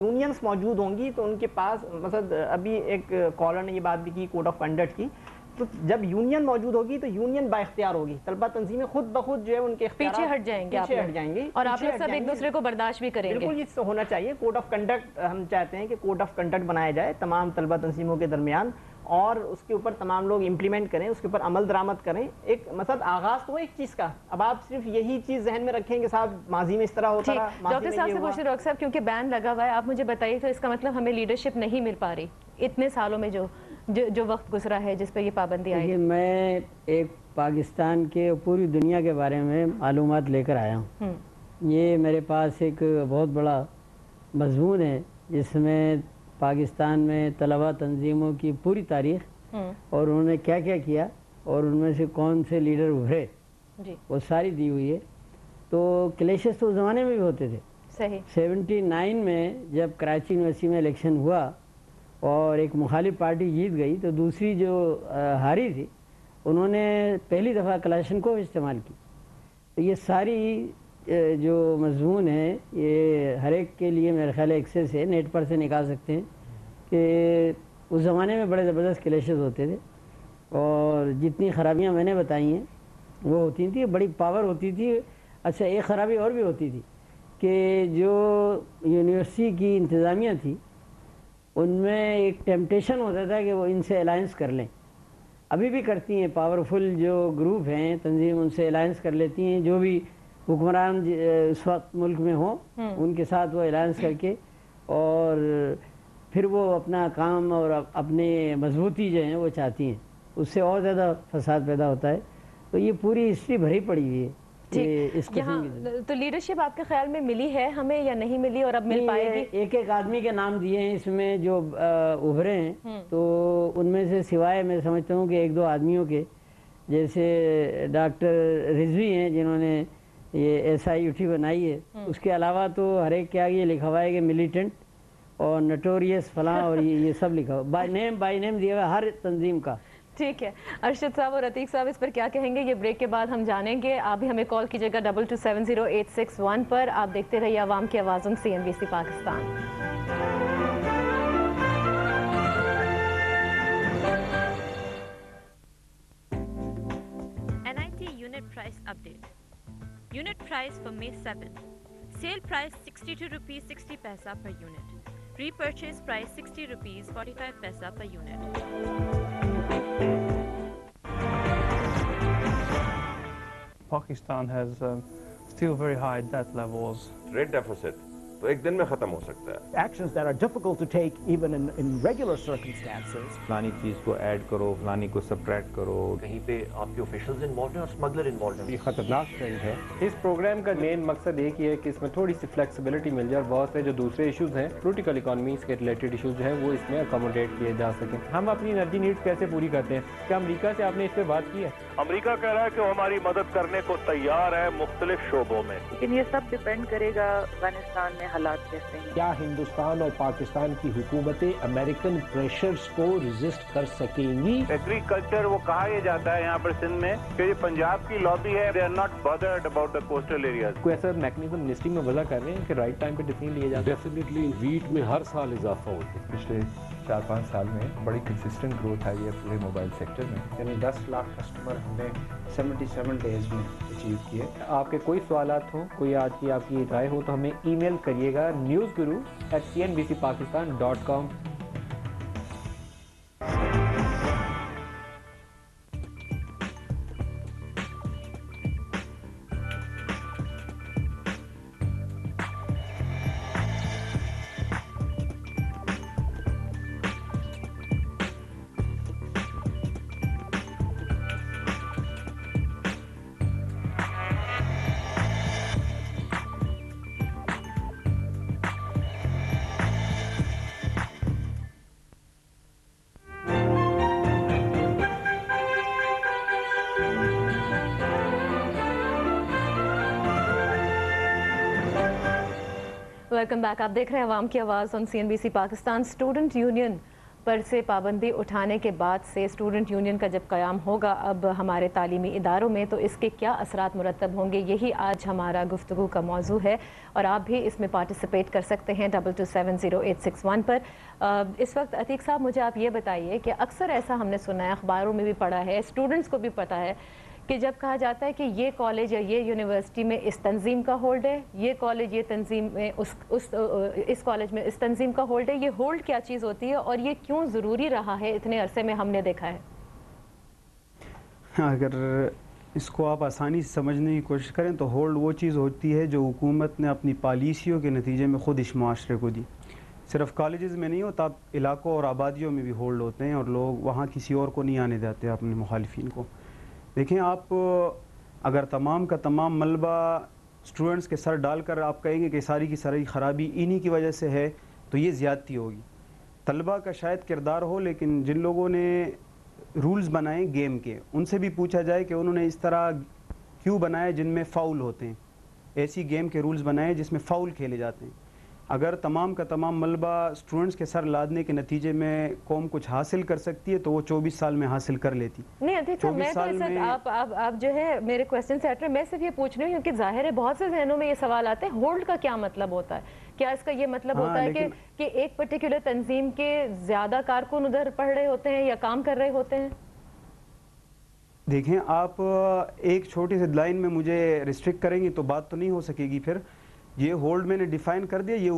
Unions موجود ہوں گی تو ان کے پاس مثلا ابھی ایک کالر نے یہ بات بھی کی کوڈ آف کنڈکٹ کی، تو جب یونین موجود ہوگی تو یونین با اختیار ہوگی، طلبہ تنظیمیں خود بخود جو ہے ان کے اختیارات پیچھے ہٹ جائیں گے اور آپ لوگ سب ایک دوسرے کو برداشت بھی کریں گے۔ بالکل یہ ہونا چاہیے، کوڈ آف کنڈکٹ ہم چاہتے ہیں کہ کوڈ آف کنڈکٹ بنایا جائے تمام طلبہ تنظیموں کے درمیان، اور اس کے اوپر تمام لوگ امپلیمنٹ کریں، اس کے اوپر عمل درآمد کریں۔ ایک مثلا آغاز تو ایک چیز کا، اب آپ صرف یہی چیز ذہن میں رکھیں کہ صاحب ماضی میں اس طرح ہوتا رہا، ڈاکٹر صاحب سے پوچھتے ڈاکٹر صاحب کیونکہ بین لگا ہوا ہے، آپ مجھے بتائیے تو اس کا مطلب ہمیں لیڈرشپ نہیں مل پا رہی اتنے سالوں میں جو وقت گزرا ہے جس پہ یہ پابندی آئی؟ میں ایک پاکستان کے پوری دنیا کے بارے میں معلومات لے کر آیا ہوں۔ یہ میرے پاس ایک بہت بڑا مضمون ہے جس میں پاکستان میں طلبہ تنظیموں کی پوری تاریخ اور انہوں نے کیا کیا کیا اور ان میں سے کون سے لیڈر ابھرے وہ ساری دی ہوئی ہے۔ تو کلیشز تو اس زمانے میں بھی ہوتے تھے۔ صحیح 79 میں جب کراچی یونیورسٹی میں الیکشن ہوا اور ایک مخالف پارٹی جیت گئی تو دوسری جو ہاری تھی انہوں نے پہلی دفعہ کلاشنکوف استعمال کی۔ تو یہ ساری جو مضمون ہے یہ ہر ایک کے لیے میرے خیال ایکسیس ہے، نیٹ پر سے نکال سکتے ہیں کہ اس زمانے میں بڑے زبردست کلیشز ہوتے تھے اور جتنی خرابیاں میں نے بتائی ہیں وہ ہوتی تھیں، بڑی پاور ہوتی تھی۔ اچھا ایک خرابی اور بھی ہوتی تھی کہ جو یونیورسٹی کی انتظامیہ تھی ان میں ایک ٹیمپٹیشن ہوتا تھا کہ وہ ان سے الائنس کر لیں، ابھی بھی کرتی ہیں، پاورفل جو گروپ ہیں تنظیم ان سے الائنس کر لیتی ہیں، جو بھی حکمران اس وقت ملک میں ہوں ان کے ساتھ وہ الائنس کر کے اور پھر وہ اپنا کام اور اپنے مضبوطی جو ہیں وہ چاہتی ہیں، اس سے اور زیادہ فساد پیدا ہوتا ہے۔ تو یہ پوری ہسٹری بھری پڑی ہوئی ہے۔ تو لیڈرشپ آپ کے خیال میں ملی ہے ہمیں یا نہیں ملی اور اب مل پائے گی؟ ایک ایک آدمی کے نام دیے ہیں اس میں جو ابھرے ہیں، تو ان میں سے سوائے میں سمجھتا ہوں کہ ایک دو آدمیوں کے، جیسے ڈاکٹر رضوی ہیں جنہوں نے یہ SIUT بنائی ہے، اس کے علاوہ تو ہر ایک کے آگے یہ لکھا ہوا ہے کہ ملیٹنٹ اور نٹوریس فلاں اور یہ سب لکھا ہوا، بائی نیم دیا ہوا ہر تنظیم کا۔ ٹھیک ہے، ارشد صاحب اور عتیق صاحب اس پر کیا کہیں گے یہ بریک کے بعد ہم جانیں گے۔ آپ بھی ہمیں کال کیجئے گا 2270-861 پر۔ آپ دیکھتے رہیے عوام کی آواز CNBC Pakistan. NIT unit price update. Unit price for May 7. Sale price ₹62.60 per unit. Repurchase price ₹60.45 per unit. Pakistan has still very high debt levels. Trade deficit تو ایک دن میں ختم ہو سکتا ہے۔ Actions that are difficult to take even in regular circumstances. فلانی چیز کو add کرو، فلانی کو سبٹریکٹ کرو، کہیں پہ آپ کے آفیشلز انوالوڈ ہیں اور اسمگلر انوالوڈ ہیں۔ یہ خطرناک ٹرینڈ ہے۔ اس پروگرام کا مین مقصد ایک ہی ہے کہ اس میں تھوڑی سی فلیکسیبلٹی مل جائے اور بہت سے جو دوسرے ایشوز ہیں پولیٹیکل اکانومیز کے ریلیٹڈ ایشوز جو ہیں وہ اس میں اکاموڈیٹ کیے جا سکیں۔ ہم اپنی انرجی نیڈز کیسے پوری کرتے ہیں؟ کیا امریکہ سے آپ نے اس پہ بات کی ہے؟ امریکہ کہہ رہا ہے کہ وہ ہماری مدد کرنے کو تیار ہے مختلف شعبوں میں، لیکن یہ سب ڈیپینڈ کرے گا افغانستان میں حالات کیسے ہیں۔ کیا ہندوستان اور پاکستان کی حکومتیں امریکن پریشرز کو ریزسٹ کر سکیں گی؟ ایگریکلچر وہ کہا یہ جاتا ہے یہاں پر سندھ میں کہ یہ پنجاب کی لابی ہے، they are not bothered about the coastal areas۔ کوئی ایسا میکنزم منسٹری میں وضع کر رہے ہیں کہ رائٹ ٹائم پہ ڈیسیژن لیے جاتے ہیں؟ ڈیفینیٹلی ویٹ میں ہر سال اضافہ ہوتا ہے۔ پچھلے 4-5 سال میں بڑی کنسسٹنٹ گروتھ آئی ہے پورے موبائل سیکٹر میں، یعنی 10 لاکھ کسٹمر ہم نے 77 ڈیز میں اچیو کیے۔ آپ کے کوئی سوالات ہوں، کوئی آج کی آپ کی رائے ہو تو ہمیں ای میل کریے گا newsguru@cnbcpakistan.com۔ ویلکم بیک، آپ دیکھ رہے ہیں عوام کی آواز CNBC پاکستان۔ اسٹوڈنٹ یونین پر سے پابندی اٹھانے کے بعد سے اسٹوڈنٹ یونین کا جب قیام ہوگا اب ہمارے تعلیمی اداروں میں، تو اس کے کیا اثرات مرتب ہوں گے، یہی آج ہمارا گفتگو کا موضوع ہے اور آپ بھی اس میں پارٹیسپیٹ کر سکتے ہیں 22708661 پر۔ اس وقت عتیق صاحب مجھے آپ یہ بتائیے کہ اکثر ایسا ہم نے سنا ہے، اخباروں میں بھی پڑھا ہے، اسٹوڈنٹس کو بھی پتہ ہے کہ جب کہا جاتا ہے کہ یہ کالج یا یہ یونیورسٹی میں اس تنظیم کا ہولڈ ہے، یہ کالج یہ تنظیم میں اس کالج میں اس تنظیم کا ہولڈ ہے، یہ ہولڈ کیا چیز ہوتی ہے اور یہ کیوں ضروری رہا ہے اتنے عرصے میں ہم نے دیکھا ہے؟ اگر اس کو آپ آسانی سے سمجھنے کی کوشش کریں تو ہولڈ وہ چیز ہوتی ہے جو حکومت نے اپنی پالیسیوں کے نتیجے میں خود اس معاشرے کو دی۔ صرف کالجز میں نہیں ہوتا، علاقوں اور آبادیوں میں بھی ہولڈ ہوتے ہیں اور لوگ وہاں کسی اور کو نہیں آنے دیتے اپنے مخالفین کو۔ دیکھیں، آپ اگر تمام کا تمام ملبہ اسٹوڈنٹس کے سر ڈال کر آپ کہیں گے کہ ساری کی ساری خرابی انہی کی وجہ سے ہے تو یہ زیادتی ہوگی۔ طلبہ کا شاید کردار ہو، لیکن جن لوگوں نے رولز بنائے گیم کے ان سے بھی پوچھا جائے کہ انہوں نے اس طرح کیوں بنائے جن میں فاؤل ہوتے ہیں، ایسی گیم کے رولز بنائے جس میں فاؤل کھیلے جاتے ہیں۔ اگر تمام کا تمام ملبہ اسٹوڈنٹس کے سر لادنے کے نتیجے میں قوم کچھ حاصل کر سکتی ہے تو وہ 24 سال میں حاصل کر لیتی۔ نہیں عتیق صاحب، میں تو اس وقت آپ جو ہے میرے کویسچن سے ہٹ رہے ہیں، میں صرف یہ پوچھ رہی ہوں کیونکہ ظاہر ہے بہت سے ذہنوں میں یہ سوال آتے ہیں، ہولڈ کا کیا مطلب ہوتا ہے؟ کیا اس کا یہ مطلب ہوتا ہے کہ ایک پرٹیکولر تنظیم کے زیادہ کارکن ادھر پڑھ رہے ہوتے ہیں یا کام کر رہے ہوتے ہیں؟ دیکھیں، آپ ایک چھوٹی سی لائن میں مجھے ریسٹرکٹ کریں گی تو بات تو نہیں ہو سکے گی۔ پھر یہ ہولڈ میں نے ڈیفائن کر دیا، یہ